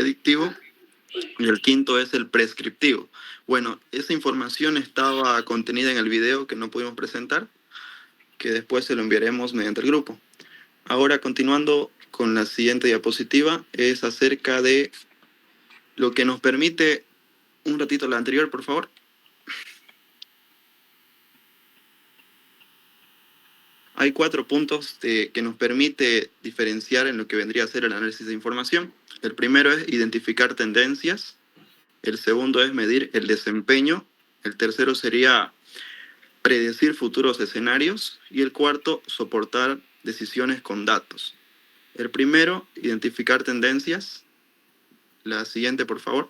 predictivo y el quinto es el prescriptivo. Bueno, esa información estaba contenida en el video que no pudimos presentar, que después se lo enviaremos mediante el grupo. Ahora, continuando con la siguiente diapositiva, es acerca de lo que nos permite, un ratito la anterior, por favor. Hay 4 puntos que nos permite diferenciar en lo que vendría a ser el análisis de información. El primero es identificar tendencias. El segundo es medir el desempeño. El tercero sería predecir futuros escenarios. Y el cuarto, soportar decisiones con datos. El primero, identificar tendencias. La siguiente, por favor.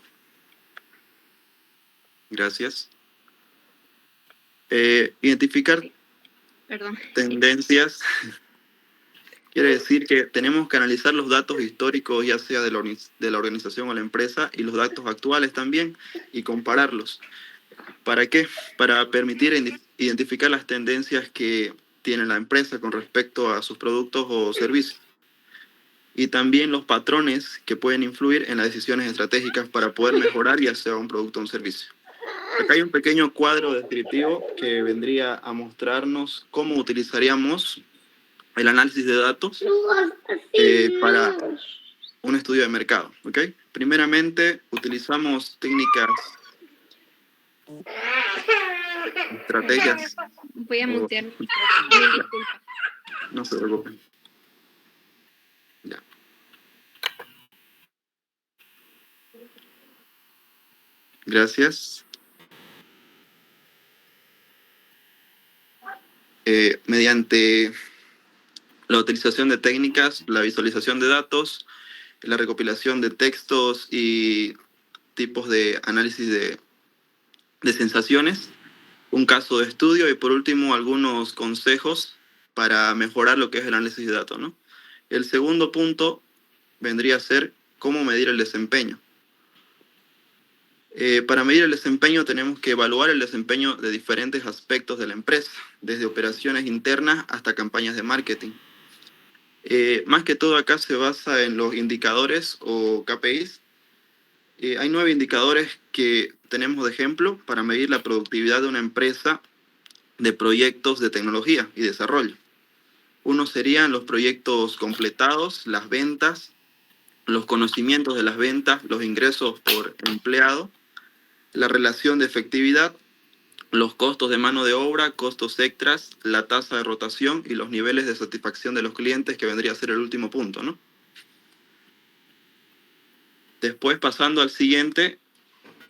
Gracias. Identificar tendencias quiere decir que tenemos que analizar los datos históricos, ya sea de la organización o la empresa, y los datos actuales también, y compararlos. ¿Para qué? Para permitir identificar las tendencias que tiene la empresa con respecto a sus productos o servicios. Y también los patrones que pueden influir en las decisiones estratégicas para poder mejorar ya sea un producto o un servicio. Acá hay un pequeño cuadro descriptivo que vendría a mostrarnos cómo utilizaríamos el análisis de datos para un estudio de mercado. ¿Okay? Primeramente, utilizamos técnicas, estrategias. Voy a mutear. No se preocupen. Ya. Gracias. Mediante la utilización de técnicas, la visualización de datos, la recopilación de textos y tipos de análisis de sensaciones, un caso de estudio y por último algunos consejos para mejorar lo que es el análisis de datos, ¿no? El segundo punto vendría a ser cómo medir el desempeño. Para medir el desempeño tenemos que evaluar el desempeño de diferentes aspectos de la empresa, desde operaciones internas hasta campañas de marketing. Más que todo acá se basa en los indicadores o KPIs. Hay 9 indicadores que tenemos de ejemplo para medir la productividad de una empresa de proyectos de tecnología y desarrollo. Uno serían los proyectos completados, las ventas, los conocimientos de las ventas, los ingresos por empleado, la relación de efectividad, los costos de mano de obra, costos extras, la tasa de rotación y los niveles de satisfacción de los clientes, que vendría a ser el último punto, ¿no? Después, pasando al siguiente,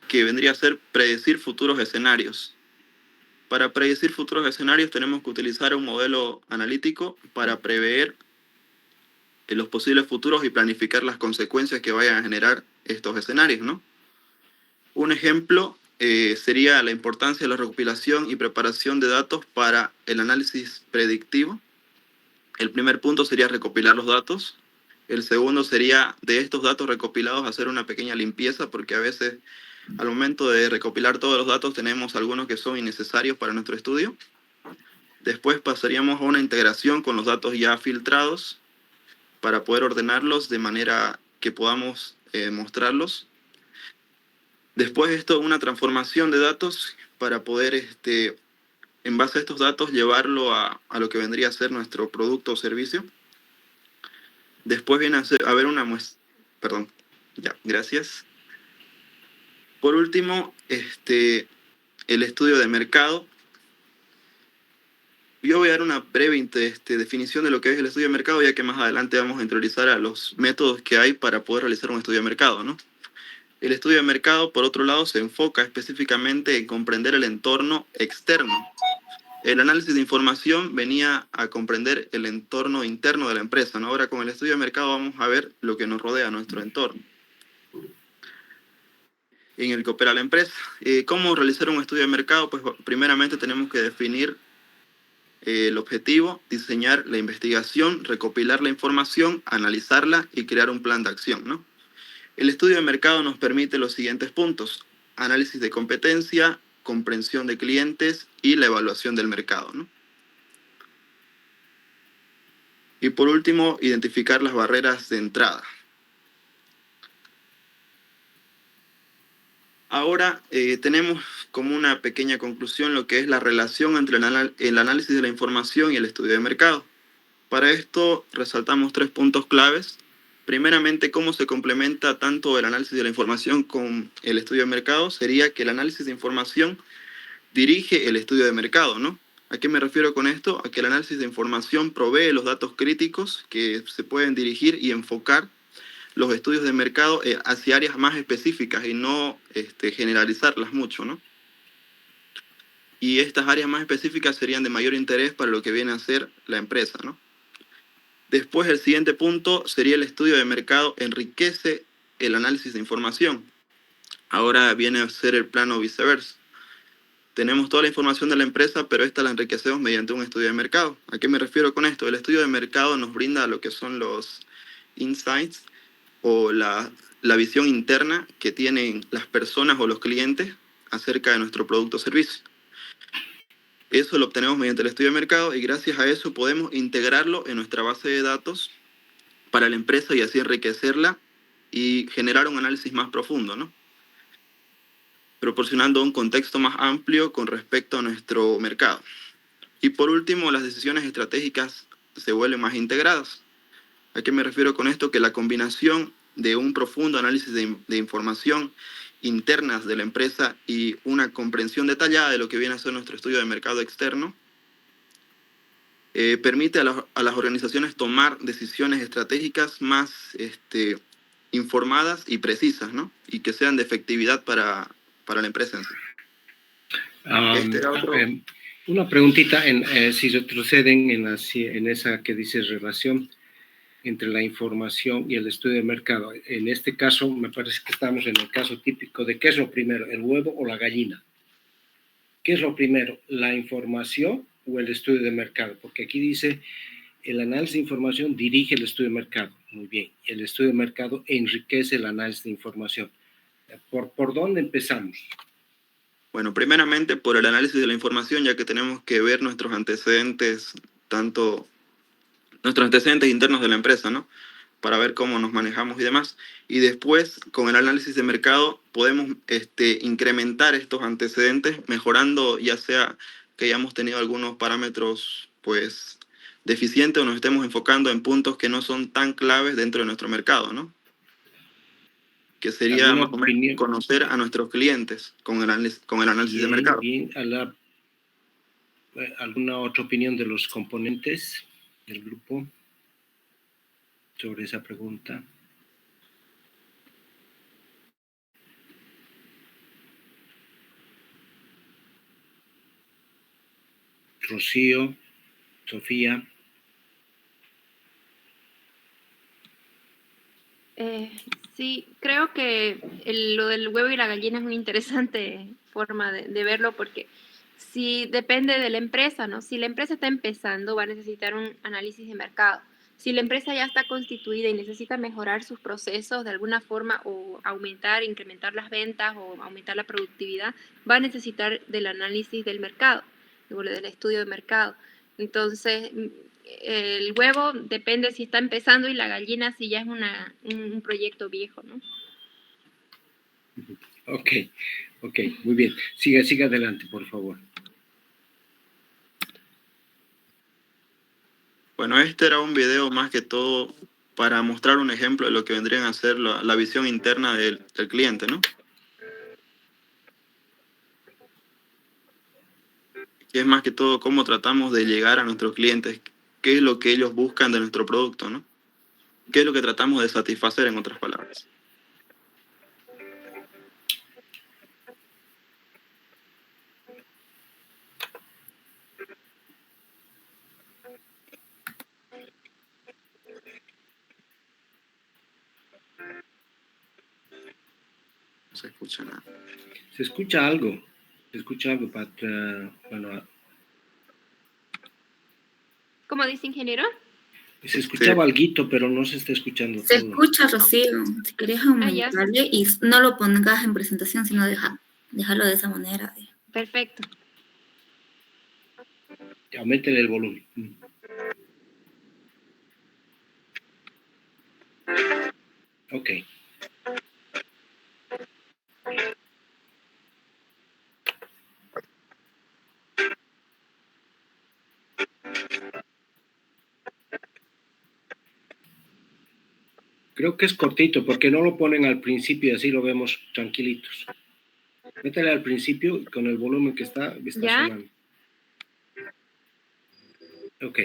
que vendría a ser predecir futuros escenarios. Para predecir futuros escenarios tenemos que utilizar un modelo analítico para prever los posibles futuros y planificar las consecuencias que vayan a generar estos escenarios, ¿no? Un ejemplo sería la importancia de la recopilación y preparación de datos para el análisis predictivo. El primer punto sería recopilar los datos. El segundo sería, de estos datos recopilados, hacer una pequeña limpieza, porque a veces al momento de recopilar todos los datos tenemos algunos que son innecesarios para nuestro estudio. Después pasaríamos a una integración con los datos ya filtrados para poder ordenarlos de manera que podamos mostrarlos. Después esto, una transformación de datos para poder, en base a estos datos, llevarlo a lo que vendría a ser nuestro producto o servicio. Después viene a ver una muestra. Perdón, ya, gracias. Por último, el estudio de mercado. Yo voy a dar una breve definición de lo que es el estudio de mercado, ya que más adelante vamos a interiorizar a los métodos que hay para poder realizar un estudio de mercado, ¿no? El estudio de mercado, por otro lado, se enfoca específicamente en comprender el entorno externo. El análisis de información venía a comprender el entorno interno de la empresa, ¿no? Ahora con el estudio de mercado vamos a ver lo que nos rodea, nuestro entorno, en el que opera la empresa. ¿Cómo realizar un estudio de mercado? Pues primeramente tenemos que definir el objetivo, diseñar la investigación, recopilar la información, analizarla y crear un plan de acción, ¿no? El estudio de mercado nos permite los siguientes puntos: análisis de competencia, comprensión de clientes y la evaluación del mercado, ¿no? Y por último, identificar las barreras de entrada. Ahora tenemos como una pequeña conclusión lo que es la relación entre el análisis de la información y el estudio de mercado. Para esto resaltamos 3 puntos claves. Primeramente, cómo se complementa tanto el análisis de la información con el estudio de mercado. Sería que el análisis de información dirige el estudio de mercado, ¿no? ¿A qué me refiero con esto? A que el análisis de información provee los datos críticos que se pueden dirigir y enfocar los estudios de mercado hacia áreas más específicas y no generalizarlas mucho, ¿no? Y estas áreas más específicas serían de mayor interés para lo que viene a ser la empresa, ¿no? Después, el siguiente punto sería el estudio de mercado enriquece el análisis de información. Ahora viene a ser el plano viceversa. Tenemos toda la información de la empresa, pero esta la enriquecemos mediante un estudio de mercado. ¿A qué me refiero con esto? El estudio de mercado nos brinda lo que son los insights o la visión interna que tienen las personas o los clientes acerca de nuestro producto o servicio. Eso lo obtenemos mediante el estudio de mercado y gracias a eso podemos integrarlo en nuestra base de datos para la empresa y así enriquecerla y generar un análisis más profundo, ¿no? Proporcionando un contexto más amplio con respecto a nuestro mercado. Y por último, las decisiones estratégicas se vuelven más integradas. ¿A qué me refiero con esto? Que la combinación de un profundo análisis de información internas de la empresa y una comprensión detallada de lo que viene a ser nuestro estudio de mercado externo permite a las organizaciones tomar decisiones estratégicas más informadas y precisas, ¿no? Y que sean de efectividad para la empresa en sí. Una preguntita, si retroceden en esa que dice relación entre la información y el estudio de mercado. En este caso, me parece que estamos en el caso típico de ¿qué es lo primero, el huevo o la gallina? ¿Qué es lo primero, la información o el estudio de mercado? Porque aquí dice, el análisis de información dirige el estudio de mercado. Muy bien. El estudio de mercado enriquece el análisis de información. ¿Por dónde empezamos? Bueno, primeramente por el análisis de la información, ya que tenemos que ver nuestros antecedentes, tanto nuestros antecedentes internos de la empresa, ¿no? Para ver cómo nos manejamos y demás. Y después, con el análisis de mercado, podemos incrementar estos antecedentes, mejorando ya sea que hayamos tenido algunos parámetros, pues, deficientes o nos estemos enfocando en puntos que no son tan claves dentro de nuestro mercado, ¿no? Que sería más o menos conocer a nuestros clientes con el análisis de mercado. Bien, ¿alguna otra opinión de los componentes del grupo sobre esa pregunta? Rocío, Sofía. Sí, creo que lo del huevo y la gallina es una interesante forma de verlo porque si depende de la empresa, ¿no? Si la empresa está empezando, va a necesitar un análisis de mercado. Si la empresa ya está constituida y necesita mejorar sus procesos de alguna forma o aumentar, incrementar las ventas o aumentar la productividad, va a necesitar del análisis del mercado, del estudio de mercado. Entonces, el huevo depende si está empezando y la gallina si ya es un proyecto viejo, ¿no? Ok, muy bien. Siga adelante, por favor. Bueno, este era un video más que todo para mostrar un ejemplo de lo que vendrían a ser la visión interna del cliente, ¿no? Que es más que todo cómo tratamos de llegar a nuestros clientes, qué es lo que ellos buscan de nuestro producto, ¿no? ¿Qué es lo que tratamos de satisfacer, en otras palabras? No se escucha nada. Se escucha algo, Pat. Bueno. ¿Cómo dice, ingeniero? Se escuchaba alguito, pero no se está escuchando se todo. Escucha, Rocío. Si quieres aumentarle y no lo pongas en presentación, sino dejarlo de esa manera. Perfecto. Aumentele el volumen. Ok. Creo que es cortito, porque no lo ponen al principio y así lo vemos tranquilitos. Métele al principio con el volumen que está ¿Ya? sonando. Ok.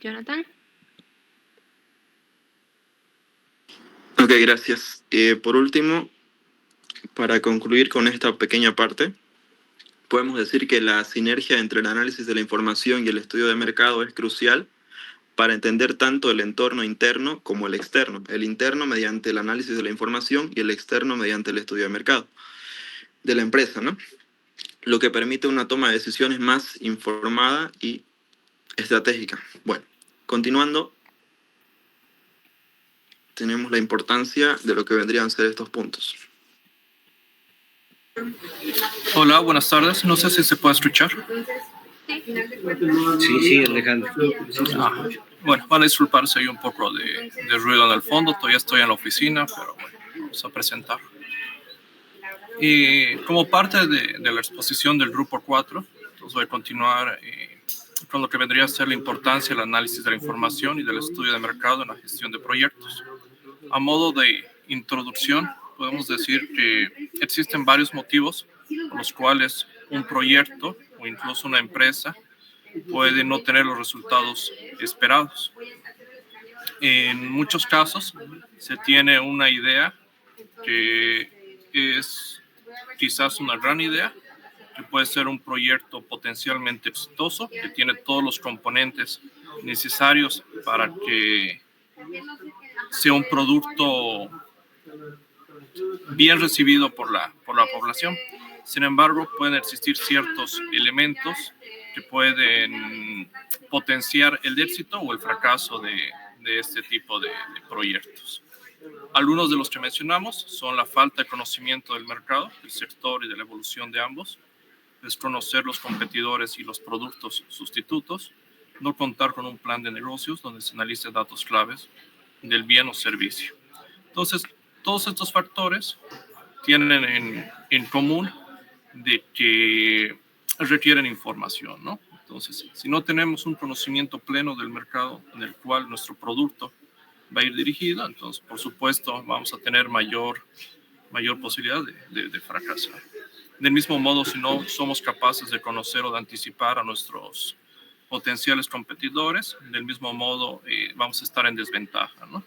Jonathan. Ok, gracias. Por último, para concluir con esta pequeña parte, podemos decir que la sinergia entre el análisis de la información y el estudio de mercado es crucial para entender tanto el entorno interno como el externo. El interno mediante el análisis de la información y el externo mediante el estudio de mercado de la empresa, ¿no? Lo que permite una toma de decisiones más informada y estratégica. Bueno, continuando, tenemos la importancia de lo que vendrían a ser estos puntos. Hola, buenas tardes. No sé si se puede escuchar. Sí, Alejandro. Bueno, van a disculpar si hay un poco de ruido en el fondo. Todavía estoy en la oficina, pero bueno, vamos a presentar. Y como parte de la exposición del Grupo 4, pues voy a continuar con lo que vendría a ser la importancia del análisis de la información y del estudio de mercado en la gestión de proyectos. A modo de introducción, podemos decir que existen varios motivos por los cuales un proyecto o incluso una empresa puede no tener los resultados esperados. En muchos casos se tiene una idea que es quizás una gran idea, que puede ser un proyecto potencialmente exitoso, que tiene todos los componentes necesarios para que sea un producto bien recibido por la población. Sin embargo, pueden existir ciertos elementos que pueden potenciar el éxito o el fracaso de este tipo de proyectos. Algunos de los que mencionamos son la falta de conocimiento del mercado, del sector y de la evolución de ambos, desconocer los competidores y los productos sustitutos, no contar con un plan de negocios donde se analicen datos claves del bien o servicio. Entonces, todos estos factores tienen en común de que requieren información, ¿no? Entonces, si no tenemos un conocimiento pleno del mercado en el cual nuestro producto va a ir dirigido, entonces, por supuesto, vamos a tener mayor posibilidad de fracasar. Del mismo modo, si no somos capaces de conocer o de anticipar a nuestros potenciales competidores, del mismo modo vamos a estar en desventaja, ¿no?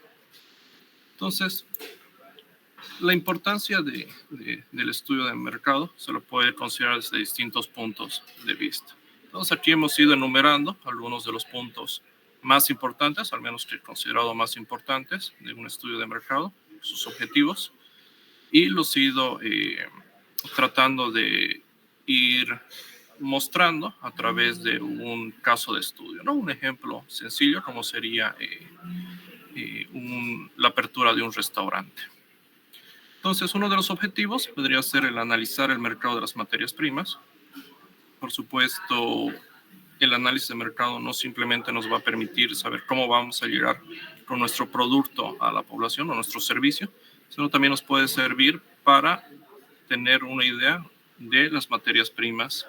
Entonces, la importancia del estudio de mercado se lo puede considerar desde distintos puntos de vista. Entonces, aquí hemos ido enumerando algunos de los puntos más importantes, al menos que he considerado más importantes, de un estudio de mercado, sus objetivos, y los he ido tratando de ir mostrando a través de un caso de estudio, ¿no? Un ejemplo sencillo como sería la apertura de un restaurante. Entonces, uno de los objetivos podría ser el analizar el mercado de las materias primas. Por supuesto, el análisis de mercado no simplemente nos va a permitir saber cómo vamos a llegar con nuestro producto a la población o nuestro servicio, sino también nos puede servir para tener una idea de las materias primas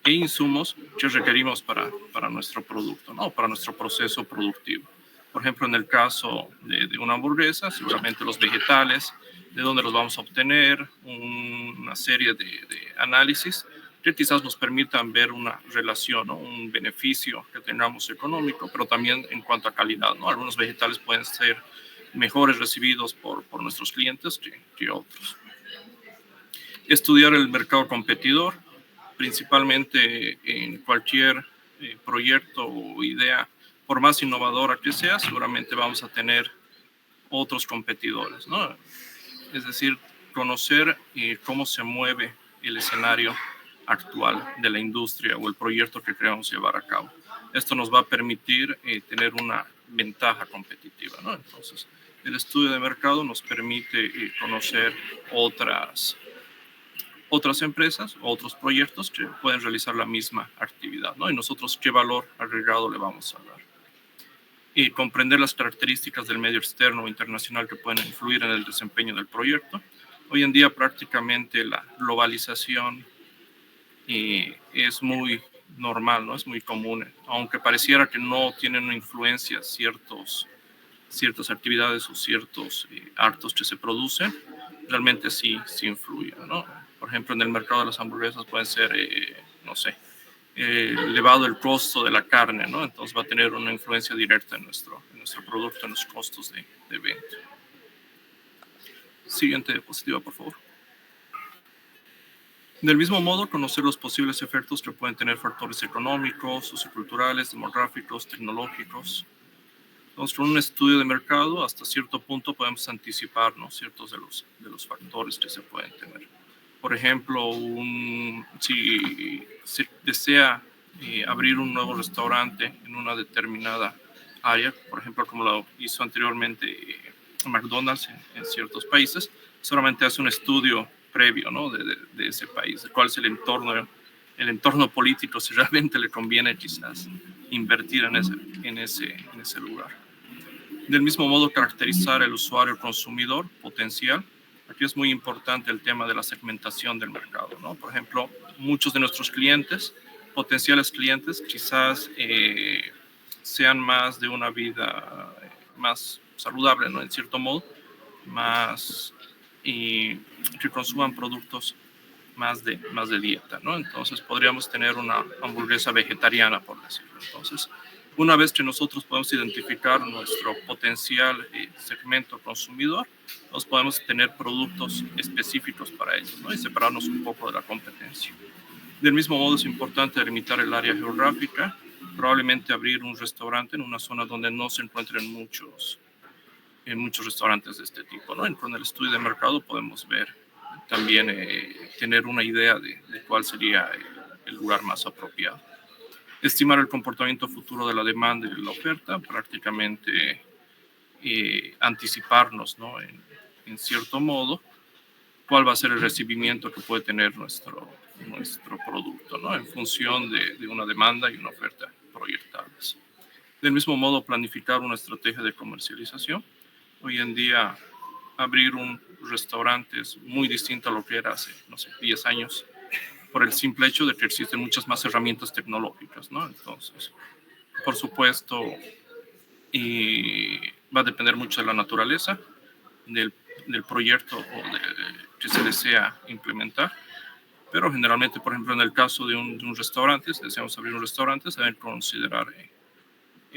e insumos que requerimos para nuestro producto, ¿no? Para nuestro proceso productivo. Por ejemplo, en el caso de una hamburguesa, seguramente los vegetales, de dónde los vamos a obtener, una serie de análisis que quizás nos permitan ver una relación, ¿no? Un beneficio que tengamos económico, pero también en cuanto a calidad, ¿no? Algunos vegetales pueden ser mejores recibidos por nuestros clientes que otros. Estudiar el mercado competidor, principalmente en cualquier proyecto o idea, por más innovadora que sea, seguramente vamos a tener otros competidores, ¿no? Es decir, conocer cómo se mueve el escenario actual de la industria o el proyecto que queremos llevar a cabo. Esto nos va a permitir tener una ventaja competitiva, ¿no? Entonces, el estudio de mercado nos permite conocer otras empresas, otros proyectos que pueden realizar la misma actividad, ¿no? Y nosotros qué valor agregado le vamos a dar. Y comprender las características del medio externo o internacional que pueden influir en el desempeño del proyecto. Hoy en día prácticamente la globalización es muy normal, ¿no? Es muy común, aunque pareciera que no tienen una influencia ciertas actividades o ciertos actos que se producen, realmente sí influyen, ¿no? Por ejemplo, en el mercado de las hamburguesas pueden ser, no sé, elevado el costo de la carne, ¿no? Entonces va a tener una influencia directa en nuestro producto, en los costos de venta. Siguiente diapositiva, por favor. Del mismo modo, conocer los posibles efectos que pueden tener factores económicos, socioculturales, demográficos, tecnológicos. Entonces, con un estudio de mercado, hasta cierto punto podemos anticiparnos ciertos de los factores que se pueden tener. Por ejemplo, si se desea abrir un nuevo restaurante en una determinada área, por ejemplo, como lo hizo anteriormente McDonald's en ciertos países, solamente hace un estudio previo, ¿no? de ese país, de cuál es el entorno político, si realmente le conviene quizás invertir en ese lugar. Del mismo modo, caracterizar el usuario consumidor potencial. Aquí es muy importante el tema de la segmentación del mercado, ¿no? Por ejemplo, muchos de nuestros clientes, potenciales clientes, quizás sean más de una vida más saludable, ¿no? En cierto modo, más que consuman productos más de dieta, ¿no? Entonces podríamos tener una hamburguesa vegetariana, por decirlo. Entonces, una vez que nosotros podemos identificar nuestro potencial segmento consumidor, nos podemos tener productos específicos para ellos, ¿no? Y separarnos un poco de la competencia. Del mismo modo, es importante delimitar el área geográfica, probablemente abrir un restaurante en una zona donde no se encuentren muchos restaurantes de este tipo, ¿no? Con el estudio de mercado podemos ver también, tener una idea de cuál sería el lugar más apropiado. Estimar el comportamiento futuro de la demanda y de la oferta, prácticamente anticiparnos, ¿no? En cierto modo, cuál va a ser el recibimiento que puede tener nuestro producto, ¿no? En función de una demanda y una oferta proyectables. Del mismo modo, planificar una estrategia de comercialización. Hoy en día, abrir un restaurante es muy distinto a lo que era hace, no sé, 10 años, por el simple hecho de que existen muchas más herramientas tecnológicas, ¿no? Entonces, por supuesto, va a depender mucho de la naturaleza del proyecto que se desea implementar, pero generalmente, por ejemplo, en el caso de un restaurante, si deseamos abrir un restaurante, se deben considerar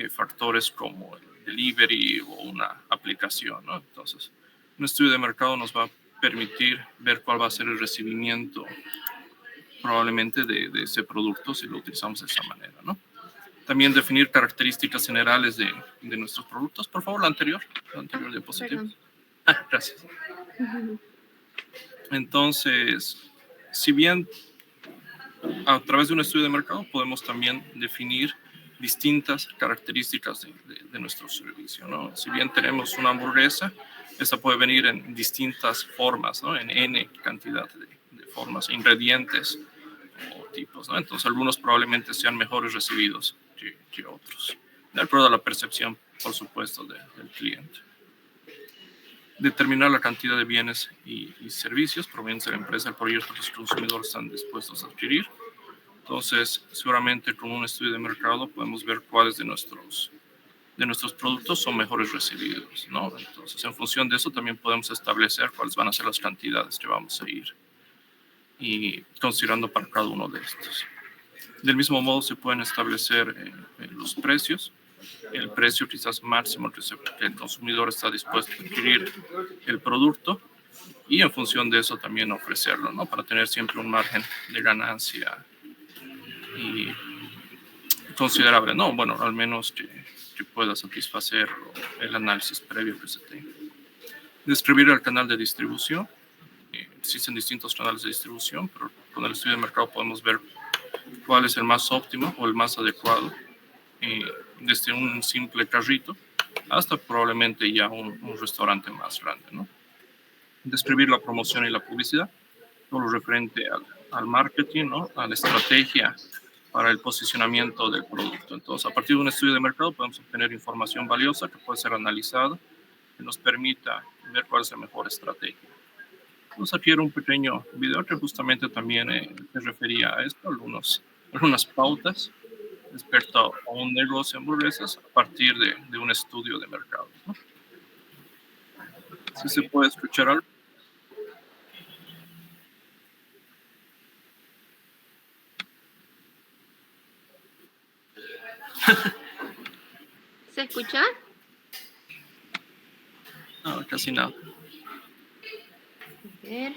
factores como el delivery o una aplicación, ¿no? Entonces, un estudio de mercado nos va a permitir ver cuál va a ser el recibimiento probablemente de ese producto si lo utilizamos de esa manera, ¿no? También definir características generales de nuestros productos. Por favor, la anterior diapositiva. Gracias. Entonces, si bien a través de un estudio de mercado podemos también definir distintas características de nuestro servicio, ¿no? Si bien tenemos una hamburguesa, esta puede venir en distintas formas, ¿no? En N cantidad de formas, ingredientes o tipos, ¿no? Entonces algunos probablemente sean mejores recibidos que otros, de acuerdo a la percepción, por supuesto, del cliente. Determinar la cantidad de bienes y servicios provenientes de la empresa, el proyecto que los consumidores están dispuestos a adquirir. Entonces, seguramente con un estudio de mercado podemos ver cuáles de nuestros productos son mejores recibidos, ¿no? Entonces, en función de eso también podemos establecer cuáles van a ser las cantidades que vamos a ir y considerando para cada uno de estos. Del mismo modo, se pueden establecer los precios, el precio quizás máximo que el consumidor está dispuesto a adquirir el producto y en función de eso también ofrecerlo, ¿no? Para tener siempre un margen de ganancia y considerable, ¿no? Bueno, al menos que pueda satisfacer el análisis previo que se tenga. Describir el canal de distribución. Existen distintos canales de distribución, pero con el estudio de mercado podemos ver cuál es el más óptimo o el más adecuado, desde un simple carrito hasta probablemente ya un restaurante más grande, ¿no? Describir la promoción y la publicidad, todo lo referente al marketing, ¿no? A la estrategia para el posicionamiento del producto. Entonces, a partir de un estudio de mercado podemos obtener información valiosa que puede ser analizada, que nos permita ver cuál es la mejor estrategia. Entonces, aquí era un pequeño video que justamente también se refería a esto, algunas pautas respecto a un negocio de hamburguesas a partir de un estudio de mercado, ¿no? ¿Sí se puede escuchar algo? ¿Se escucha? No, casi nada. A ver.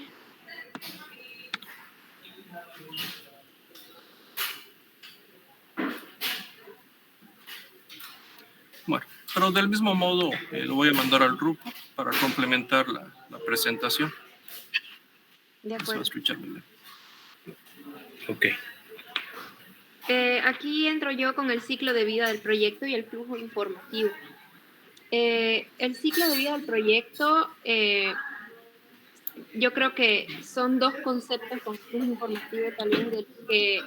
Bueno, pero del mismo modo lo voy a mandar al grupo para complementar la presentación. De Se va a acuerdo. escuchar muy bien. Ok. Aquí entro yo con el ciclo de vida del proyecto y el flujo informativo. El ciclo de vida del proyecto, yo creo que son dos conceptos con flujo informativo tal vez que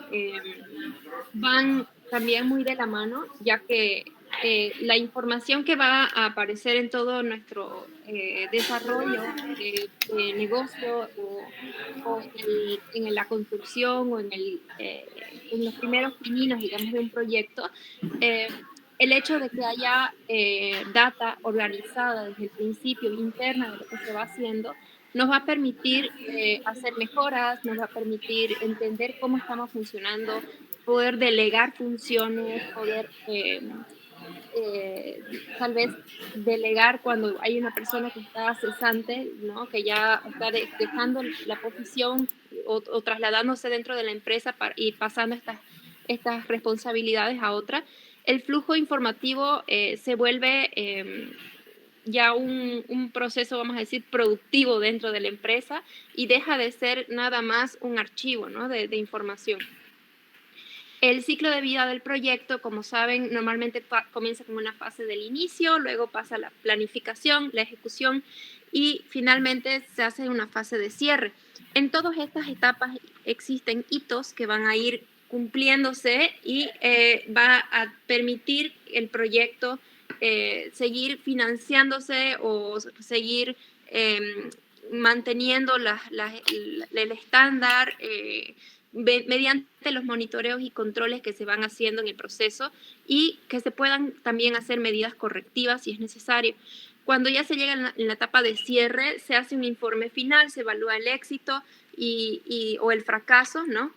van también muy de la mano, ya que la información que va a aparecer en todo nuestro desarrollo de negocio o en la construcción o en los primeros pininos, digamos, de un proyecto, el hecho de que haya data organizada desde el principio, interna de lo que se va haciendo, nos va a permitir hacer mejoras, nos va a permitir entender cómo estamos funcionando, poder delegar funciones, poder tal vez delegar cuando hay una persona que está cesante, ¿no? Que ya está dejando la posición o trasladándose dentro de la empresa y pasando estas responsabilidades a otra. El flujo informativo se vuelve ya un proceso, vamos a decir, productivo dentro de la empresa y deja de ser nada más un archivo, ¿no? de información. El ciclo de vida del proyecto, como saben, normalmente comienza con una fase del inicio, luego pasa a la planificación, la ejecución y finalmente se hace una fase de cierre. En todas estas etapas existen hitos que van a ir cumpliéndose y va a permitir el proyecto seguir financiándose o seguir manteniendo el estándar mediante los monitoreos y controles que se van haciendo en el proceso y que se puedan también hacer medidas correctivas si es necesario. Cuando ya se llega en la etapa de cierre, se hace un informe final, se evalúa el éxito o el fracaso, ¿no?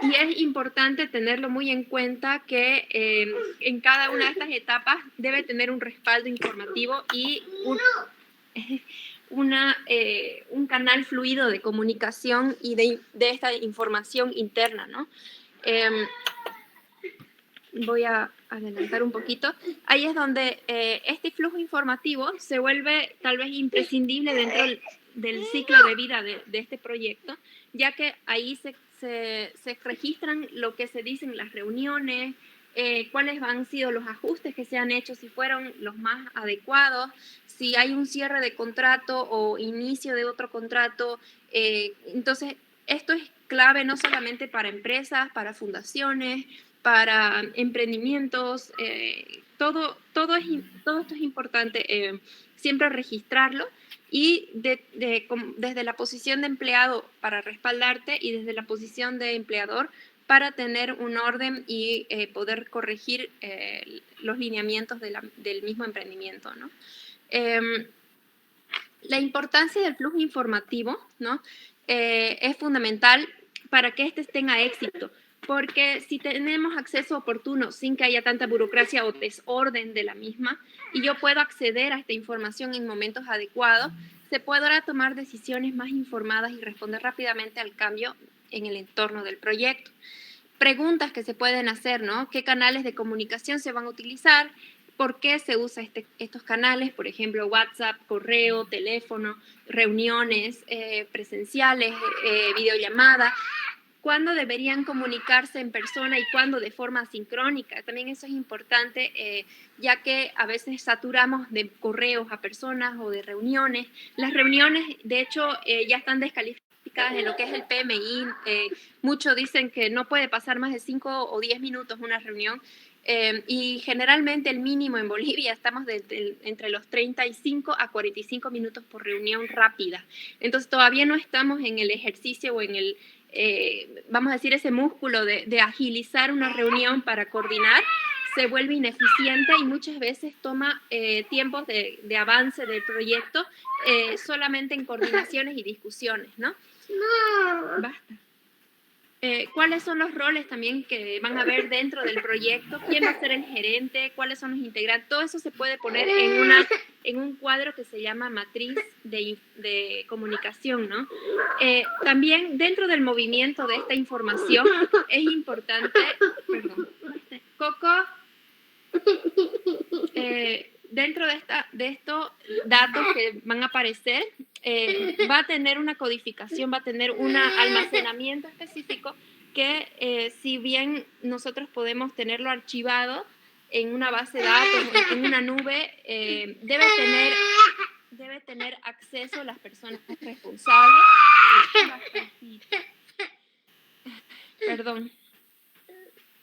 Y es importante tenerlo muy en cuenta que en cada una de estas etapas debe tener un respaldo informativo y un canal fluido de comunicación y de esta información interna, ¿no? Voy a adelantar un poquito. Ahí es donde este flujo informativo se vuelve tal vez imprescindible dentro del ciclo de vida de este proyecto, ya que ahí se registran lo que se dice en las reuniones, cuáles han sido los ajustes que se han hecho, si fueron los más adecuados, si hay un cierre de contrato o inicio de otro contrato. Entonces, esto es clave no solamente para empresas, para fundaciones, para emprendimientos, todo esto es importante siempre registrarlo, y desde la posición de empleado para respaldarte, y desde la posición de empleador para tener un orden y poder corregir los lineamientos del mismo emprendimiento, ¿no? La importancia del flujo informativo, ¿no? Es fundamental para que éste tenga éxito, porque si tenemos acceso oportuno sin que haya tanta burocracia o desorden de la misma, y yo puedo acceder a esta información en momentos adecuados, se podrá tomar decisiones más informadas y responder rápidamente al cambio en el entorno del proyecto. Preguntas que se pueden hacer, ¿no? ¿Qué canales de comunicación se van a utilizar? ¿Por qué se usa estos canales? Por ejemplo, WhatsApp, correo, teléfono, reuniones presenciales, videollamada. ¿Cuándo deberían comunicarse en persona y cuándo de forma asincrónica? También eso es importante, ya que a veces saturamos de correos a personas o de reuniones. Las reuniones, de hecho, ya están descalificadas en lo que es el PMI. Muchos dicen que no puede pasar más de 5 o 10 minutos una reunión. Y generalmente el mínimo en Bolivia estamos entre los 35 a 45 minutos por reunión rápida. Entonces todavía no estamos en el ejercicio o en el, vamos a decir, ese músculo de agilizar una reunión para coordinar. Se vuelve ineficiente y muchas veces toma tiempos de avance del proyecto solamente en coordinaciones y discusiones, ¿no? Basta. ¿Cuáles son los roles también que van a haber dentro del proyecto? ¿Quién va a ser el gerente? ¿Cuáles son los integrantes? Todo eso se puede poner en un cuadro que se llama matriz de comunicación, ¿no? También dentro del movimiento de esta información es importante... Perdón. Coco, dentro de estos datos que van a aparecer, va a tener una codificación, va a tener un almacenamiento específico que si bien nosotros podemos tenerlo archivado en una base de datos, en una nube, debe tener acceso las personas responsables. Perdón.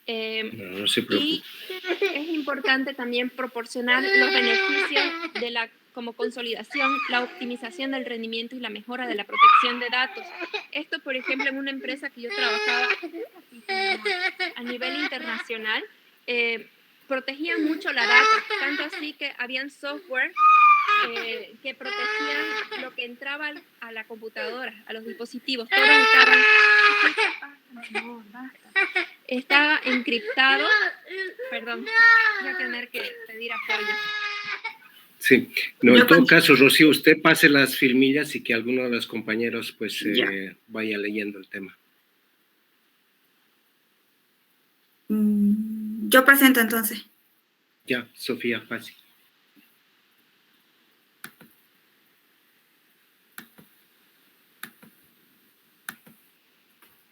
No se preocupe. Y es importante también proporcionar los beneficios como consolidación, la optimización del rendimiento y la mejora de la protección de datos. Esto, por ejemplo, en una empresa que yo trabajaba a nivel internacional, protegían mucho la data, tanto así que habían software que protegían lo que entraba a la computadora, a los dispositivos. Todos estaba encriptado. Perdón, voy a tener que pedir apoyo. Sí, no, en todo caso, Rocío, usted pase las filmillas y que alguno de los compañeros pues vaya leyendo el tema. Yo presento entonces. Ya, Sofía, pase.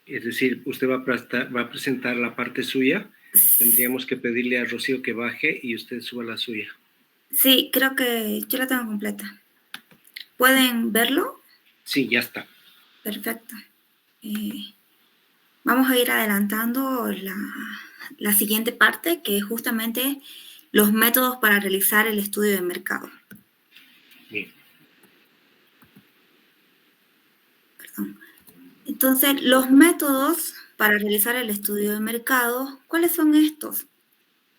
Es decir, usted va a presentar la parte suya. Tendríamos que pedirle a Rocío que baje y usted suba la suya. Sí, creo que yo la tengo completa. ¿Pueden verlo? Sí, ya está. Perfecto. Vamos a ir adelantando la siguiente parte, que es justamente los métodos para realizar el estudio de mercado. Bien. Perdón. Entonces, los métodos para realizar el estudio de mercado, ¿cuáles son estos?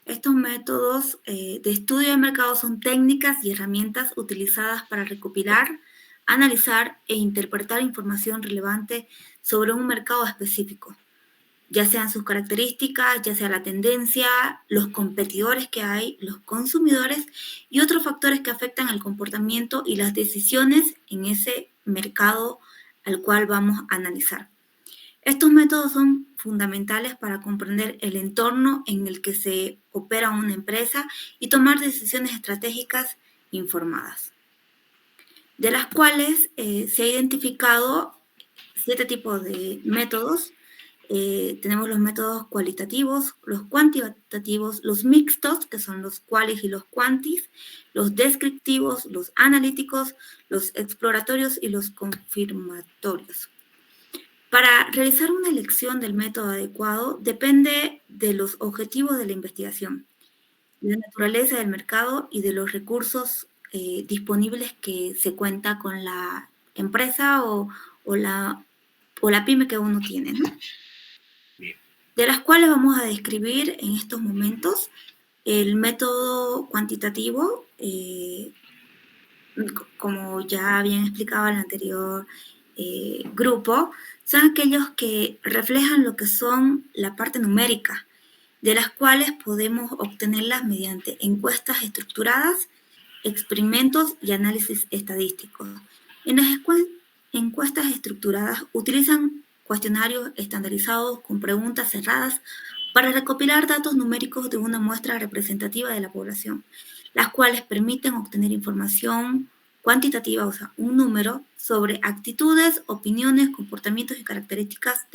Estos métodos de estudio de mercado son técnicas y herramientas utilizadas para recopilar, analizar e interpretar información relevante sobre un mercado específico, ya sean sus características, ya sea la tendencia, los competidores que hay, los consumidores y otros factores que afectan el comportamiento y las decisiones en ese mercado al cual vamos a analizar. Estos métodos son fundamentales para comprender el entorno en el que se opera una empresa y tomar decisiones estratégicas informadas, de las cuales se ha identificado 7 tipos de métodos. tenemos los métodos cualitativos, los cuantitativos, los mixtos, que son los cualis y los cuantis, los descriptivos, los analíticos, los exploratorios y los confirmatorios. Para realizar una elección del método adecuado depende de los objetivos de la investigación, de la naturaleza del mercado y de los recursos disponibles que se cuenta con la empresa o la pyme que uno tiene, ¿no? De las cuales vamos a describir en estos momentos el método cuantitativo, como ya habían explicado en el anterior grupo, son aquellos que reflejan lo que son la parte numérica, de las cuales podemos obtenerlas mediante encuestas estructuradas, experimentos y análisis estadísticos. En las encuestas estructuradas utilizan cuestionarios estandarizados con preguntas cerradas para recopilar datos numéricos de una muestra representativa de la población, las cuales permiten obtener información cuantitativa, o sea, un número, sobre actitudes, opiniones, comportamientos y características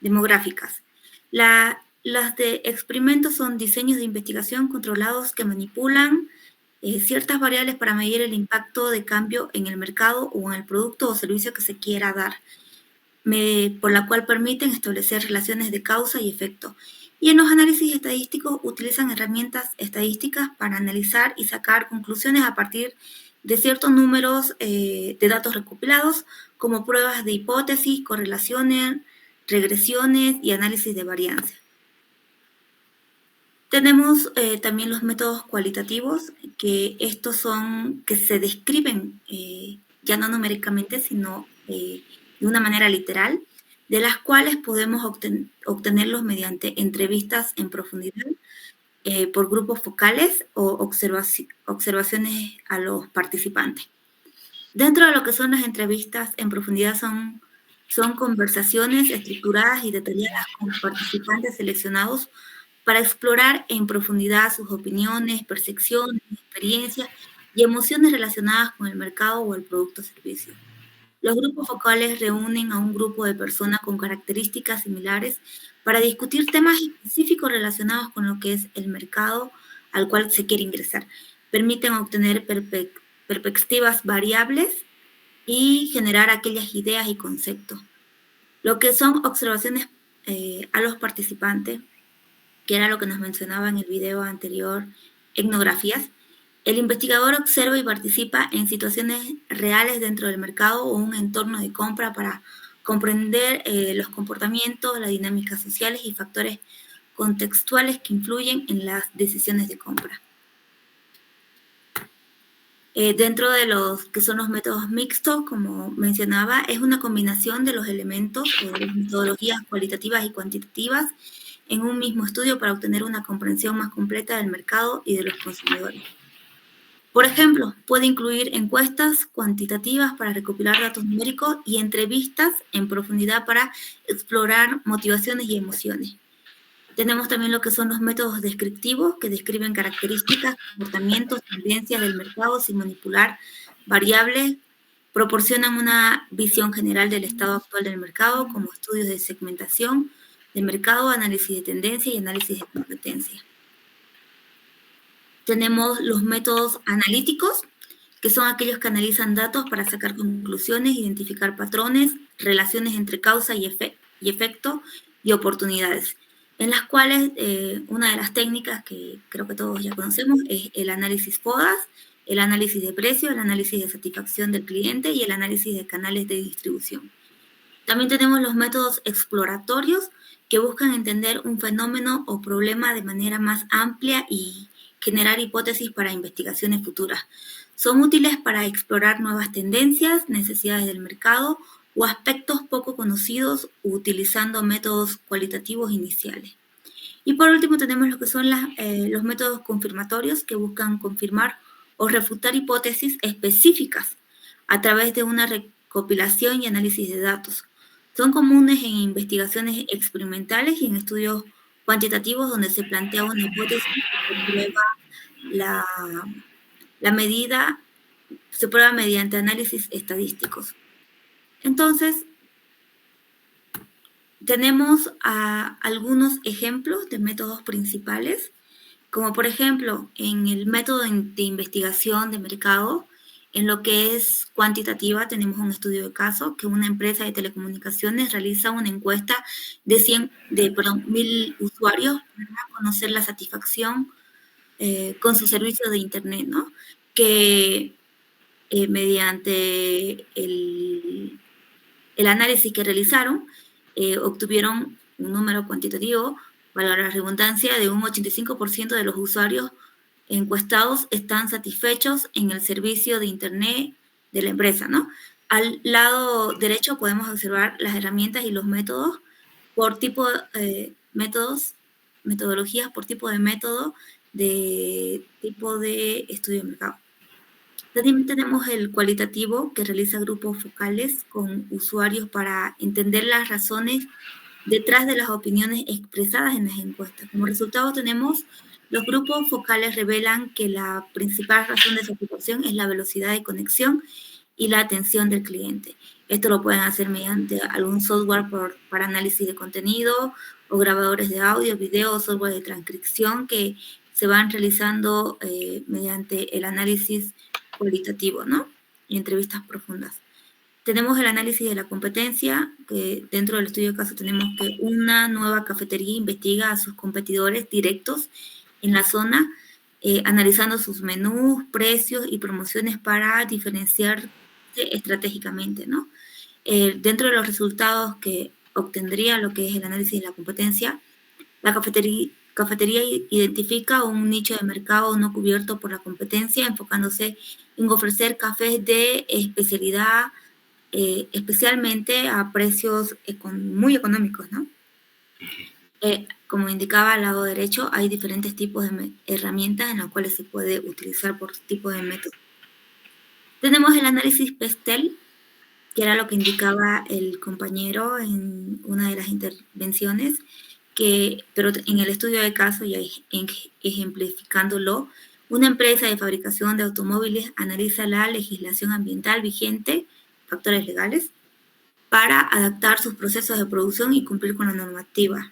demográficas. Las de experimentos son diseños de investigación controlados que manipulan ciertas variables para medir el impacto de cambio en el mercado o en el producto o servicio que se quiera dar, por la cual permiten establecer relaciones de causa y efecto. Y en los análisis estadísticos utilizan herramientas estadísticas para analizar y sacar conclusiones a partir de ciertos números de datos recopilados, como pruebas de hipótesis, correlaciones, regresiones y análisis de varianza. Tenemos también los métodos cualitativos, que estos son, que se describen ya no numéricamente, sino de una manera literal, de las cuales podemos obtenerlos mediante entrevistas en profundidad por grupos focales o observaciones a los participantes. Dentro de lo que son las entrevistas en profundidad son conversaciones estructuradas y detalladas con participantes seleccionados para explorar en profundidad sus opiniones, percepciones, experiencias y emociones relacionadas con el mercado o el producto o servicio. Los grupos focales reúnen a un grupo de personas con características similares para discutir temas específicos relacionados con lo que es el mercado al cual se quiere ingresar. Permiten obtener perspectivas variables y generar aquellas ideas y conceptos. Lo que son observaciones a los participantes, que era lo que nos mencionaba en el video anterior, etnografías. El investigador observa y participa en situaciones reales dentro del mercado o un entorno de compra para comprender los comportamientos, las dinámicas sociales y factores contextuales que influyen en las decisiones de compra. Dentro de los que son los métodos mixtos, como mencionaba, es una combinación de los elementos o de las metodologías cualitativas y cuantitativas en un mismo estudio para obtener una comprensión más completa del mercado y de los consumidores. Por ejemplo, puede incluir encuestas cuantitativas para recopilar datos numéricos y entrevistas en profundidad para explorar motivaciones y emociones. Tenemos también lo que son los métodos descriptivos, que describen características, comportamientos, tendencias del mercado sin manipular variables, proporcionan una visión general del estado actual del mercado, como estudios de segmentación de mercado, análisis de tendencia y análisis de competencia. Tenemos los métodos analíticos, que son aquellos que analizan datos para sacar conclusiones, identificar patrones, relaciones entre causa y efecto y oportunidades, en las cuales una de las técnicas que creo que todos ya conocemos es el análisis FODAS, el análisis de precio, el análisis de satisfacción del cliente y el análisis de canales de distribución. También tenemos los métodos exploratorios, que buscan entender un fenómeno o problema de manera más amplia y generar hipótesis para investigaciones futuras. Son útiles para explorar nuevas tendencias, necesidades del mercado o aspectos poco conocidos utilizando métodos cualitativos iniciales. Y por último tenemos lo que son los métodos confirmatorios, que buscan confirmar o refutar hipótesis específicas a través de una recopilación y análisis de datos. Son comunes en investigaciones experimentales y en estudios cuantitativos donde se plantea una hipótesis y se prueba la medida, se prueba mediante análisis estadísticos. Entonces, tenemos algunos ejemplos de métodos principales, como por ejemplo en el método de investigación de mercado. En lo que es cuantitativa tenemos un estudio de caso que una empresa de telecomunicaciones realiza una encuesta de 1.000 usuarios para conocer la satisfacción con su servicio de internet, ¿no? Que mediante el análisis que realizaron obtuvieron un número cuantitativo, para la redundancia, de un 85% de los usuarios encuestados están satisfechos en el servicio de internet de la empresa, ¿no? Al lado derecho podemos observar las herramientas y los métodos por tipo de metodologías por tipo de método, de tipo de estudio de mercado. También tenemos el cualitativo, que realiza grupos focales con usuarios para entender las razones detrás de las opiniones expresadas en las encuestas. Como resultado tenemos, los grupos focales revelan que la principal razón de satisfacción es la velocidad de conexión y la atención del cliente. Esto lo pueden hacer mediante algún software para análisis de contenido, o grabadores de audio, video, software de transcripción que se van realizando mediante el análisis cualitativo, ¿no? Y entrevistas profundas. Tenemos el análisis de la competencia, que dentro del estudio de caso tenemos que una nueva cafetería investiga a sus competidores directos en la zona, analizando sus menús, precios y promociones para diferenciarse estratégicamente, ¿no? Dentro de los resultados que obtendría lo que es el análisis de la competencia, la cafetería identifica un nicho de mercado no cubierto por la competencia, enfocándose en ofrecer cafés de especialidad, especialmente a precios muy económicos, ¿no? Como indicaba al lado derecho, hay diferentes tipos de herramientas en las cuales se puede utilizar por tipo de método. Tenemos el análisis Pestel, que era lo que indicaba el compañero en una de las intervenciones, pero en el estudio de caso, y ejemplificándolo, una empresa de fabricación de automóviles analiza la legislación ambiental vigente, factores legales, para adaptar sus procesos de producción y cumplir con la normativa.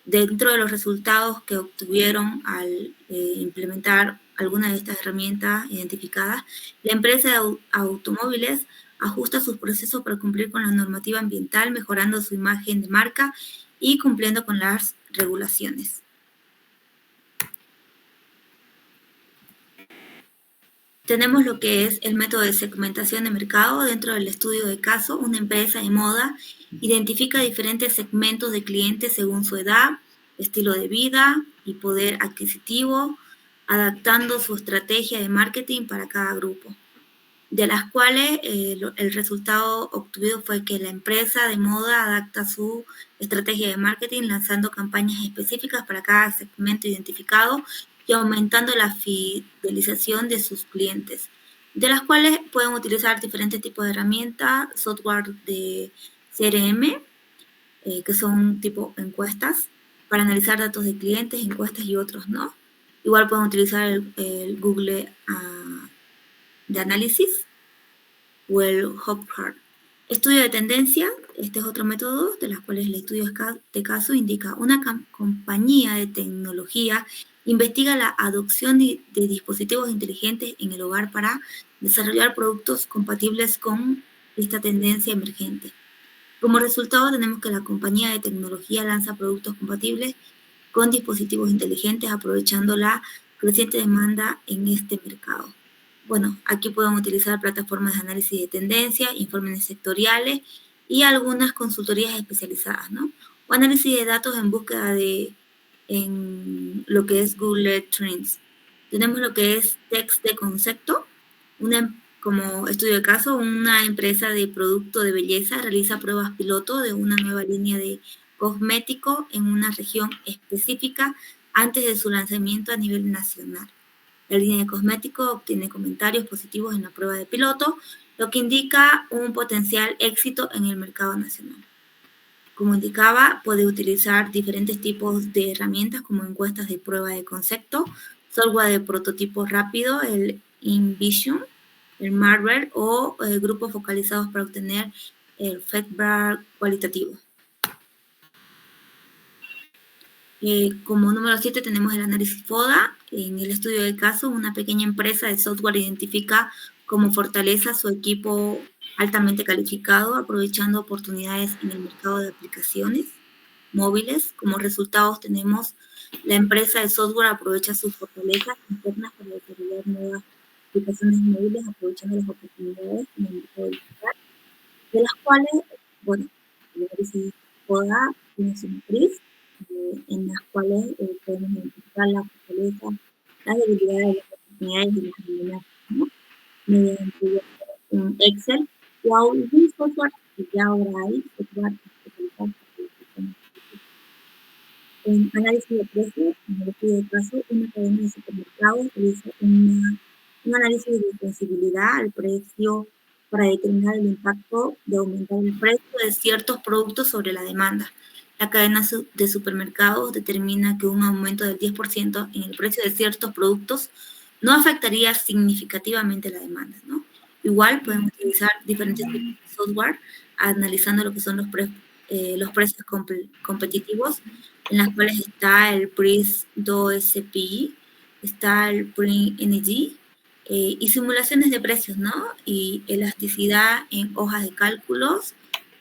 Dentro de los resultados que obtuvieron al implementar alguna de estas herramientas identificadas, la empresa de automóviles ajusta sus procesos para cumplir con la normativa ambiental, mejorando su imagen de marca y cumpliendo con las regulaciones. Tenemos lo que es el método de segmentación de mercado. Dentro del estudio de caso, una empresa de moda identifica diferentes segmentos de clientes según su edad, estilo de vida y poder adquisitivo, adaptando su estrategia de marketing para cada grupo, de las cuales el resultado obtenido fue que la empresa de moda adapta su estrategia de marketing lanzando campañas específicas para cada segmento identificado y aumentando la fidelización de sus clientes, de las cuales pueden utilizar diferentes tipos de herramientas, software de CRM, que son tipo encuestas, para analizar datos de clientes, encuestas y otros, ¿no? Igual pueden utilizar el Google de análisis o el HubSpot. Estudio de tendencia, este es otro método de las cuales el estudio de caso indica una compañía de tecnología investiga la adopción de dispositivos inteligentes en el hogar para desarrollar productos compatibles con esta tendencia emergente. Como resultado tenemos que la compañía de tecnología lanza productos compatibles con dispositivos inteligentes aprovechando la creciente demanda en este mercado. Bueno, aquí pueden utilizar plataformas de análisis de tendencia, informes sectoriales y algunas consultorías especializadas, ¿no? O análisis de datos en búsqueda en lo que es Google Trends. Tenemos lo que es test de concepto. Como estudio de caso, una empresa de producto de belleza realiza pruebas piloto de una nueva línea de cosmético en una región específica antes de su lanzamiento a nivel nacional. La línea de cosméticos obtiene comentarios positivos en la prueba de piloto, lo que indica un potencial éxito en el mercado nacional. Como indicaba, puede utilizar diferentes tipos de herramientas como encuestas de prueba de concepto, software de prototipo rápido, el InVision, el Marvel o grupos focalizados para obtener el feedback cualitativo. Como número 7 tenemos el análisis FODA. En el estudio del caso, una pequeña empresa de software identifica como fortaleza su equipo altamente calificado, aprovechando oportunidades en el mercado de aplicaciones móviles. Como resultados tenemos la empresa de software aprovecha sus fortalezas internas para desarrollar nuevas aplicaciones móviles, aprovechando las oportunidades en el mercado digital, de las cuales, bueno, el análisis FODA tiene su matriz, en las cuales podemos identificar las fortalezas, las debilidades, las oportunidades y las amenazas, ¿no? Mediante un Excel o algún software que ya ahora hay, software especializado para en análisis de precios. En el estudio de caso, una cadena de supermercados realiza un análisis de sensibilidad al precio para determinar el impacto de aumentar el precio de ciertos productos sobre la demanda. La cadena de supermercados determina que un aumento del 10% en el precio de ciertos productos no afectaría significativamente la demanda, ¿no? Igual podemos utilizar diferentes tipos de software analizando lo que son los precios competitivos, en las cuales está el PRIS-2SPI, está el PRIS-NG, y simulaciones de precios, ¿no? Y elasticidad en hojas de cálculos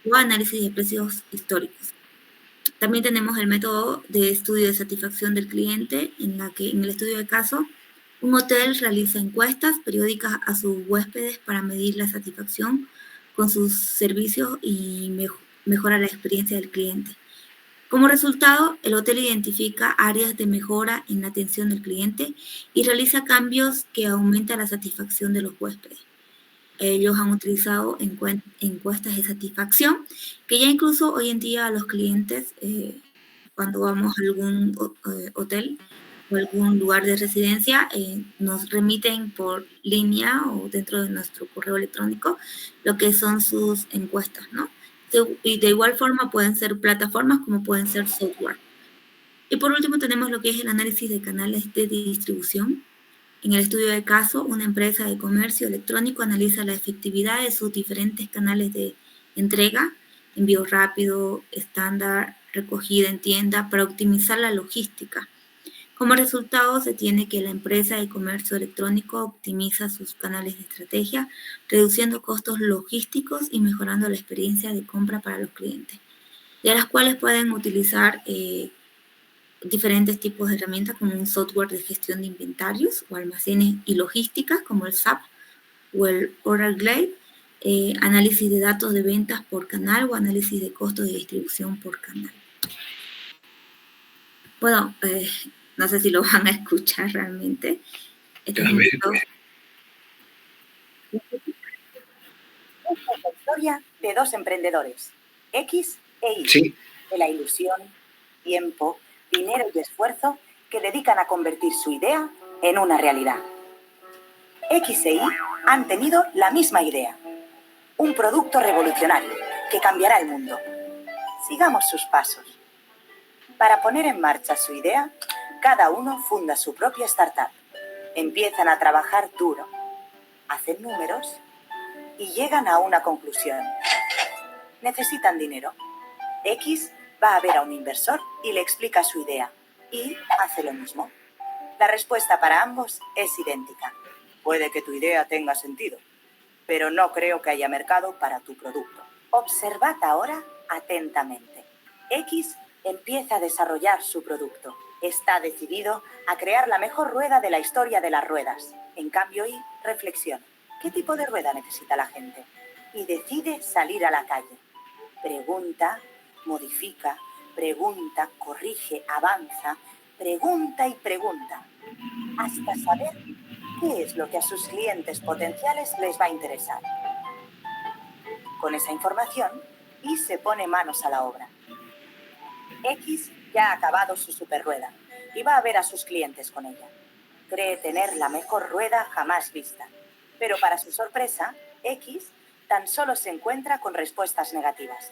o análisis de precios históricos. También tenemos el método de estudio de satisfacción del cliente, en la que en el estudio de caso, un hotel realiza encuestas periódicas a sus huéspedes para medir la satisfacción con sus servicios y mejora la experiencia del cliente. Como resultado, el hotel identifica áreas de mejora en la atención del cliente y realiza cambios que aumentan la satisfacción de los huéspedes. Ellos han utilizado encuestas de satisfacción, que ya incluso hoy en día a los clientes, cuando vamos a algún hotel o algún lugar de residencia, nos remiten por línea o dentro de nuestro correo electrónico lo que son sus encuestas, ¿no? Y de igual forma pueden ser plataformas como pueden ser software. Y por último tenemos lo que es el análisis de canales de distribución. En el estudio de caso, una empresa de comercio electrónico analiza la efectividad de sus diferentes canales de entrega, envío rápido, estándar, recogida en tienda, para optimizar la logística. Como resultado, se tiene que la empresa de comercio electrónico optimiza sus canales de estrategia, reduciendo costos logísticos y mejorando la experiencia de compra para los clientes, de las cuales pueden utilizar diferentes tipos de herramientas como un software de gestión de inventarios o almacenes y logística como el SAP o el Oracle, análisis de datos de ventas por canal o análisis de costos de distribución por canal. Bueno, no sé si lo van a escuchar realmente. Esta es la historia de dos emprendedores, X e Y, Sí. de la ilusión, tiempo, dinero y esfuerzo que dedican a convertir su idea en una realidad. X e Y han tenido la misma idea, un producto revolucionario que cambiará el mundo. Sigamos sus pasos. Para poner en marcha su idea, cada uno funda su propia startup. Empiezan a trabajar duro, hacen números y llegan a una conclusión. Necesitan dinero. X va a ver a un inversor y le explica su idea. Y hace lo mismo. La respuesta para ambos es idéntica. Puede que tu idea tenga sentido, pero no creo que haya mercado para tu producto. Observad ahora atentamente. X empieza a desarrollar su producto. Está decidido a crear la mejor rueda de la historia de las ruedas. En cambio, Y reflexiona. ¿Qué tipo de rueda necesita la gente? Y decide salir a la calle. Pregunta, modifica, pregunta, corrige, avanza, pregunta y pregunta, hasta saber qué es lo que a sus clientes potenciales les va a interesar. Con esa información, Y se pone manos a la obra. X ya ha acabado su superrueda y va a ver a sus clientes con ella. Cree tener la mejor rueda jamás vista, pero para su sorpresa, X tan solo se encuentra con respuestas negativas.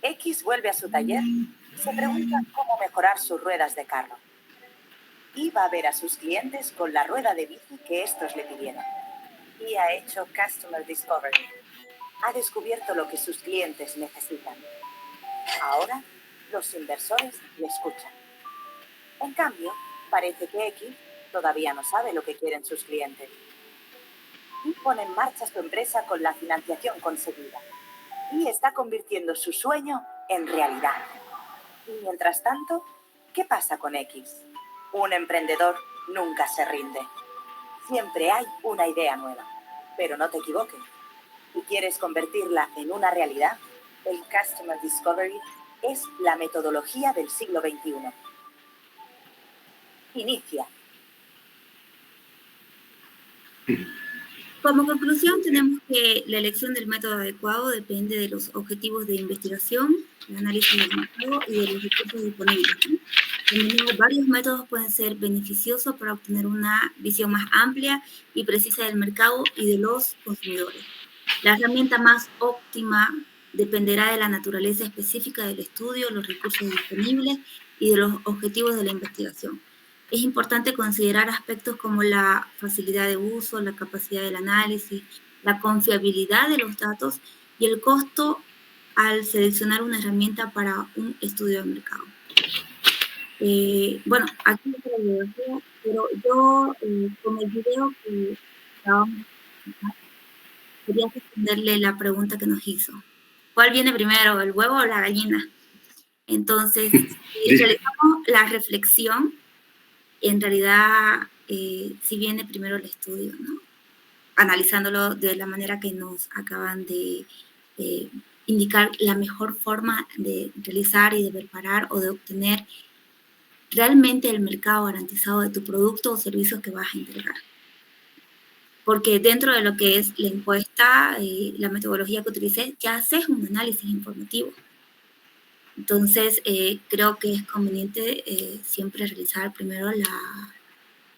X vuelve a su taller y se pregunta cómo mejorar sus ruedas de carro. Y va a ver a sus clientes con la rueda de bici que estos le pidieron. Y ha hecho Customer Discovery. Ha descubierto lo que sus clientes necesitan. Ahora, los inversores le escuchan. En cambio, parece que X todavía no sabe lo que quieren sus clientes. Y pone en marcha su empresa con la financiación conseguida. Y está convirtiendo su sueño en realidad. Y mientras tanto, ¿qué pasa con X? Un emprendedor nunca se rinde. Siempre hay una idea nueva. Pero no te equivoques. Si quieres convertirla en una realidad, el Customer Discovery es la metodología del siglo XXI. Inicia. Como conclusión, tenemos que la elección del método adecuado depende de los objetivos de investigación, el análisis del mercado y de los recursos disponibles, ¿no? Combinar varios métodos pueden ser beneficiosos para obtener una visión más amplia y precisa del mercado y de los consumidores. La herramienta más óptima dependerá de la naturaleza específica del estudio, los recursos disponibles y de los objetivos de la investigación. Es importante considerar aspectos como la facilidad de uso, la capacidad del análisis, la confiabilidad de los datos y el costo al seleccionar una herramienta para un estudio de mercado. Bueno, aquí está la bibliografía, pero yo con el video que acabamos de hacer, quería responderle la pregunta que nos hizo. ¿Cuál viene primero, el huevo o la gallina? Entonces, si realizamos la reflexión, en realidad sí viene primero el estudio, ¿no? Analizándolo de la manera que nos acaban de indicar la mejor forma de realizar y de preparar o de obtener realmente el mercado garantizado de tu producto o servicio que vas a entregar. Porque dentro de lo que es la encuesta, la metodología que utilicé, ya haces un análisis informativo. Entonces, creo que es conveniente siempre realizar primero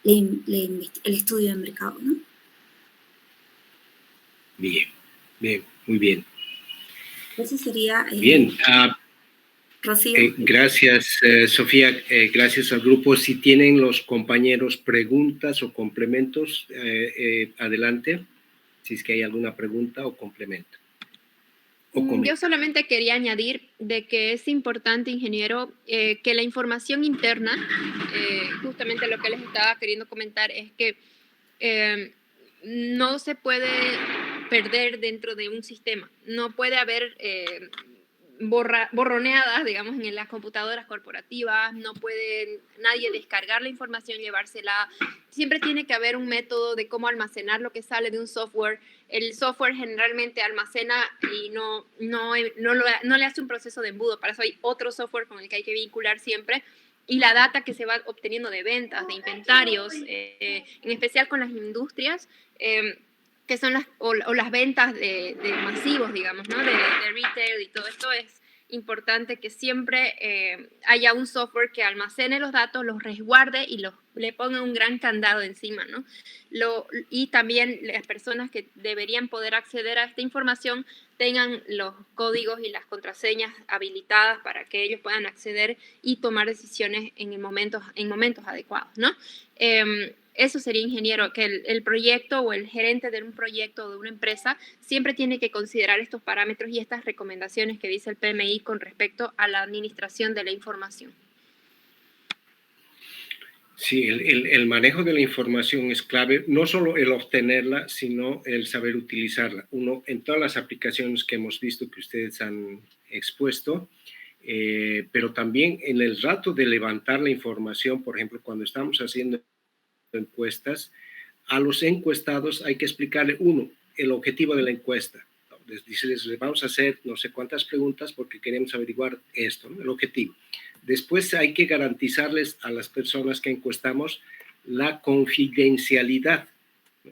el estudio de mercado, ¿no? Bien, bien, muy bien. Eso sería... bien, Rocío. Gracias, Sofía. Gracias al grupo. Si tienen los compañeros preguntas o complementos, adelante. Si es que hay alguna pregunta o complemento. Yo solamente quería añadir de que es importante, ingeniero, que la información interna, justamente lo que les estaba queriendo comentar, es que no se puede perder dentro de un sistema. No puede haber borroneadas, digamos, en las computadoras corporativas, no puede nadie descargar la información, llevársela. Siempre tiene que haber un método de cómo almacenar lo que sale de un software. El software generalmente almacena y no le hace un proceso de embudo. Para eso hay otro software con el que hay que vincular siempre. Y la data que se va obteniendo de ventas, de inventarios, en especial con las industrias, que son las ventas de masivos, digamos, ¿no? De retail y todo esto, es importante que siempre haya un software que almacene los datos, los resguarde y le ponga un gran candado encima, ¿no? Y también las personas que deberían poder acceder a esta información tengan los códigos y las contraseñas habilitadas para que ellos puedan acceder y tomar decisiones en momentos adecuados, ¿no? Eso sería, ingeniero, que el proyecto o el gerente de un proyecto o de una empresa siempre tiene que considerar estos parámetros y estas recomendaciones que dice el PMI con respecto a la administración de la información. Sí, el manejo de la información es clave, no solo el obtenerla, sino el saber utilizarla. Uno, en todas las aplicaciones que hemos visto que ustedes han expuesto, pero también en el rato de levantar la información, por ejemplo, cuando estamos haciendo encuestas, a los encuestados hay que explicarle, uno, el objetivo de la encuesta. Les vamos a hacer no sé cuántas preguntas porque queremos averiguar esto, ¿no? El objetivo. Después hay que garantizarles a las personas que encuestamos la confidencialidad.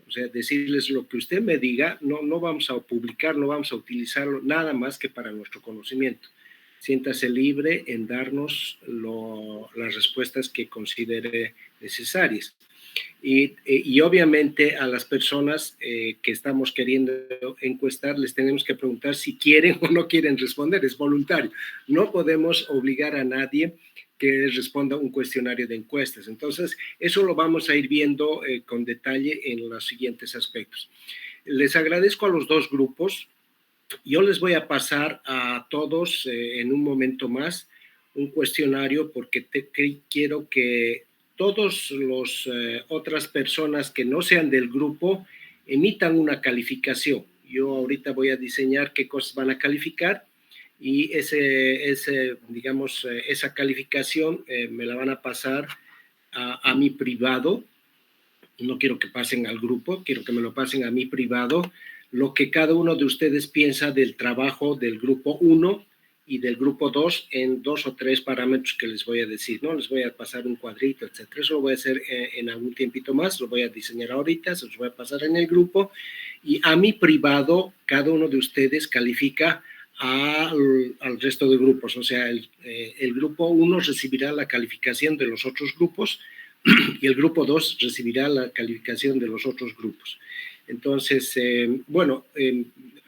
O sea, decirles lo que usted me diga, no vamos a publicar, no vamos a utilizarlo nada más que para nuestro conocimiento. Siéntase libre en darnos las respuestas que considere necesarias. Y obviamente a las personas que estamos queriendo encuestar les tenemos que preguntar si quieren o no quieren responder, es voluntario. No podemos obligar a nadie que responda un cuestionario de encuestas. Entonces, eso lo vamos a ir viendo con detalle en los siguientes aspectos. Les agradezco a los dos grupos. Yo les voy a pasar a todos en un momento más un cuestionario porque quiero que todas las otras personas que no sean del grupo emitan una calificación. Yo ahorita voy a diseñar qué cosas van a calificar y esa calificación me la van a pasar a mi privado. No quiero que pasen al grupo, quiero que me lo pasen a mi privado, lo que cada uno de ustedes piensa del trabajo del grupo 1 y del grupo 2 en 2 o 3 parámetros que les voy a decir, ¿no? Les voy a pasar un cuadrito, etcétera. Eso lo voy a hacer en algún tiempito más, lo voy a diseñar ahorita, se los voy a pasar en el grupo y a mi privado, cada uno de ustedes califica al resto de grupos, o sea, el grupo 1 recibirá la calificación de los otros grupos y el grupo 2 recibirá la calificación de los otros grupos. Entonces,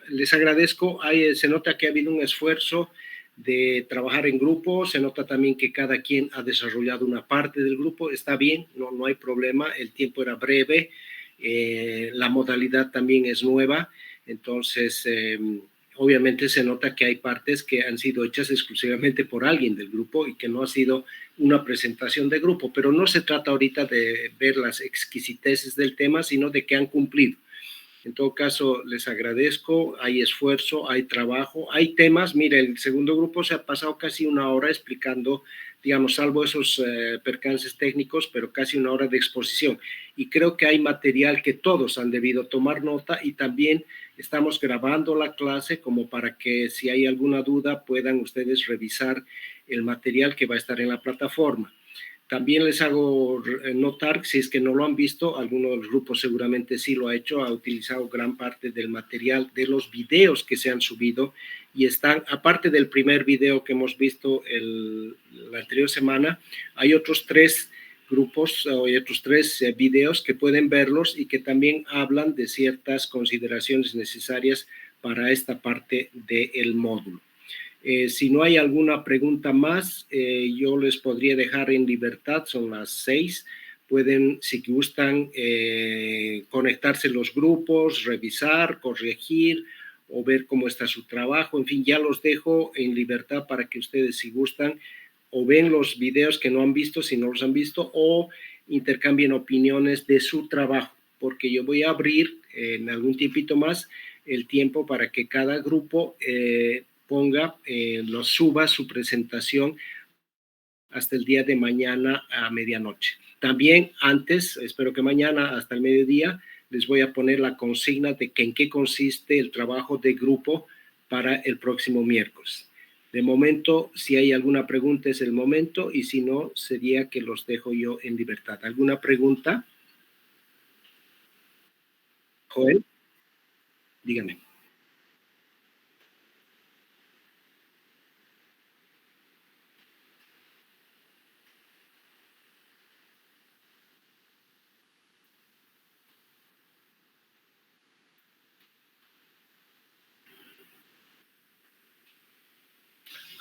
les agradezco. Se nota que ha habido un esfuerzo de trabajar en grupo, se nota también que cada quien ha desarrollado una parte del grupo, está bien, no hay problema, el tiempo era breve, la modalidad también es nueva, entonces obviamente se nota que hay partes que han sido hechas exclusivamente por alguien del grupo y que no ha sido una presentación de grupo, pero no se trata ahorita de ver las exquisiteces del tema, sino de que han cumplido. En todo caso, les agradezco, hay esfuerzo, hay trabajo, hay temas. Mire, el segundo grupo se ha pasado casi una hora explicando, digamos, salvo esos percances técnicos, pero casi una hora de exposición. Y creo que hay material que todos han debido tomar nota y también estamos grabando la clase como para que si hay alguna duda puedan ustedes revisar el material que va a estar en la plataforma. También les hago notar, si es que no lo han visto, alguno de los grupos seguramente sí lo ha hecho, ha utilizado gran parte del material de los videos que se han subido y están, aparte del primer video que hemos visto la anterior semana, hay otros 3 grupos, hay otros 3 videos que pueden verlos y que también hablan de ciertas consideraciones necesarias para esta parte del módulo. Si no hay alguna pregunta más, yo les podría dejar en libertad, son las 6. Pueden, si gustan, conectarse en los grupos, revisar, corregir o ver cómo está su trabajo. En fin, ya los dejo en libertad para que ustedes, si gustan, o ven los videos que no han visto, si no los han visto, o intercambien opiniones de su trabajo, porque yo voy a abrir en algún tiempito más el tiempo para que cada grupo suba su presentación hasta el día de mañana a medianoche. También antes, espero que mañana hasta el mediodía, les voy a poner la consigna de en qué consiste el trabajo de grupo para el próximo miércoles. De momento, si hay alguna pregunta es el momento y si no, sería que los dejo yo en libertad. ¿Alguna pregunta? Joel, dígame.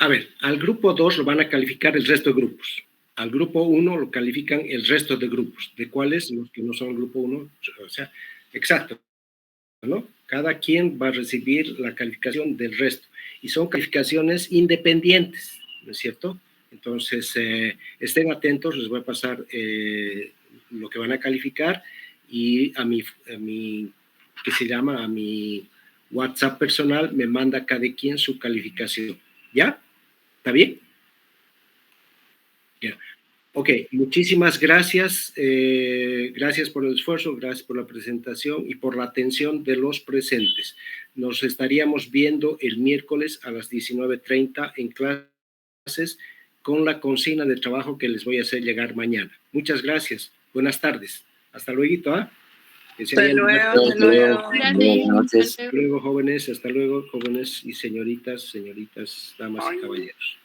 A ver, al grupo 2 lo van a calificar el resto de grupos. Al grupo 1 lo califican el resto de grupos. ¿De cuáles? Los que no son el grupo 1. O sea, exacto, ¿no? Cada quien va a recibir la calificación del resto. Y son calificaciones independientes, ¿no es cierto? Entonces, estén atentos, les voy a pasar lo que van a calificar y a mi WhatsApp personal me manda cada quien su calificación. ¿Ya? ¿Está bien? Ya. Ok, muchísimas gracias. Gracias por el esfuerzo, gracias por la presentación y por la atención de los presentes. Nos estaríamos viendo el miércoles a las 19:30 en clases con la consigna de trabajo que les voy a hacer llegar mañana. Muchas gracias. Buenas tardes. Hasta luego. Hasta luego. Hasta luego, jóvenes. Hasta luego, jóvenes y señoritas, damas y caballeros.